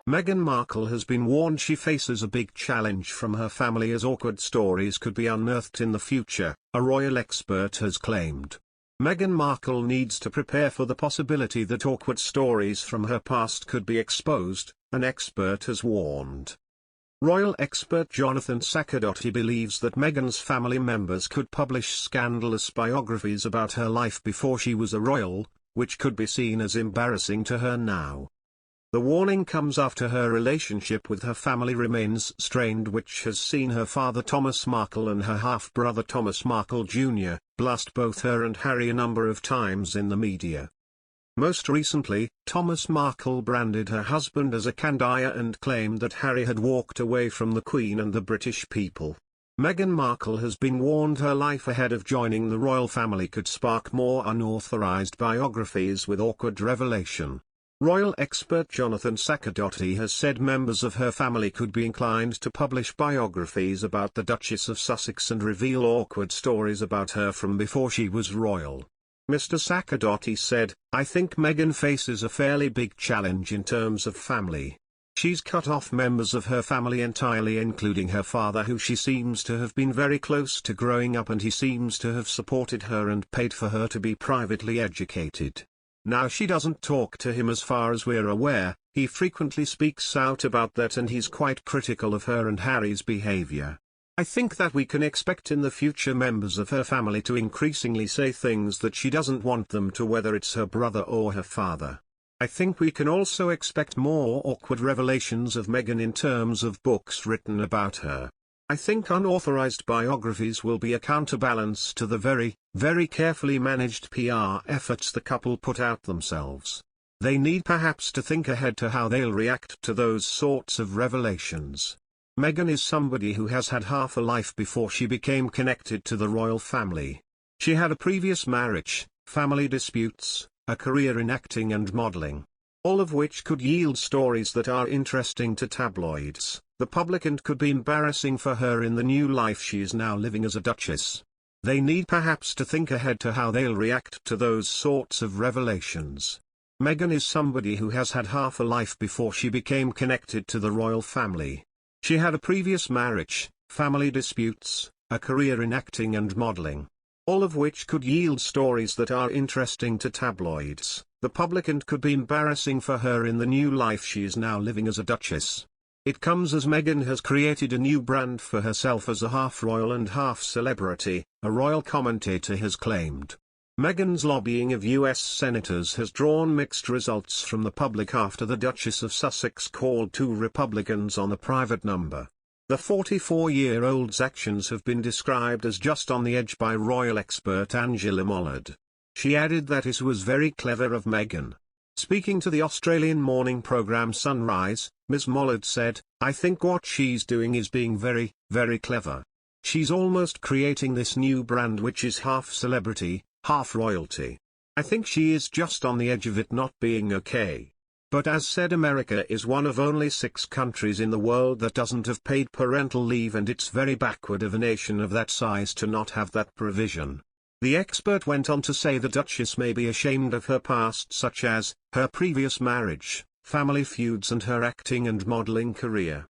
Meghan Markle has been warned she faces a big challenge from her family as awkward stories could be unearthed in the future, a royal expert has claimed. Meghan Markle needs to prepare for the possibility that awkward stories from her past could be exposed, an expert has warned. Royal expert Jonathan Sacerdoti believes that Meghan's family members could publish scandalous biographies about her life before she was a royal, which could be seen as embarrassing to her now. The warning comes after her relationship with her family remains strained, which has seen her father Thomas Markle and her half-brother Thomas Markle Jr. blast both her and Harry a number of times in the media. Most recently, Thomas Markle branded her husband as a candya and claimed that Harry had walked away from the Queen and the British people. Meghan Markle has been warned her life ahead of joining the royal family could spark more unauthorized biographies with awkward revelation. Royal expert Jonathan Sacerdoti has said members of her family could be inclined to publish biographies about the Duchess of Sussex and reveal awkward stories about her from before she was royal. Mr. Sacerdoti said, "I think Meghan faces a fairly big challenge in terms of family. She's cut off members of her family entirely, including her father, who she seems to have been very close to growing up, and he seems to have supported her and paid for her to be privately educated. Now she doesn't talk to him as far as we're aware, he frequently speaks out about that and he's quite critical of her and Harry's behavior. I think that we can expect in the future members of her family to increasingly say things that she doesn't want them to, whether it's her brother or her father. I think we can also expect more awkward revelations of Meghan in terms of books written about her. I think unauthorized biographies will be a counterbalance to the very, very carefully managed PR efforts the couple put out themselves. They need perhaps to think ahead to how they'll react to those sorts of revelations. Meghan is somebody who has had half a life before she became connected to the royal family. She had a previous marriage, family disputes, a career in acting and modeling. All of which could yield stories that are interesting to tabloids, the public, and could be embarrassing for her in the new life she is now living as a duchess. They need perhaps to think ahead to how they'll react to those sorts of revelations. Meghan is somebody who has had half a life before she became connected to the royal family. She had a previous marriage, family disputes, a career in acting and modeling. All of which could yield stories that are interesting to tabloids, the public, and could be embarrassing for her in the new life she is now living as a duchess. It comes as Meghan has created a new brand for herself as a half-royal and half-celebrity, a royal commentator has claimed. Meghan's lobbying of US senators has drawn mixed results from the public after the Duchess of Sussex called two Republicans on a private number. The 44-year-old's actions have been described as just on the edge by royal expert Angela Mollard. She added that it was very clever of Meghan. Speaking to the Australian morning programme Sunrise, Ms. Mollard said, "I think what she's doing is being very, very clever. She's almost creating this new brand which is half celebrity, half royalty. I think she is just on the edge of it not being okay." But as said, America is one of only 6 countries in the world that doesn't have paid parental leave, and it's very backward of a nation of that size to not have that provision. The expert went on to say the Duchess may be ashamed of her past, such as her previous marriage, family feuds and her acting and modeling career.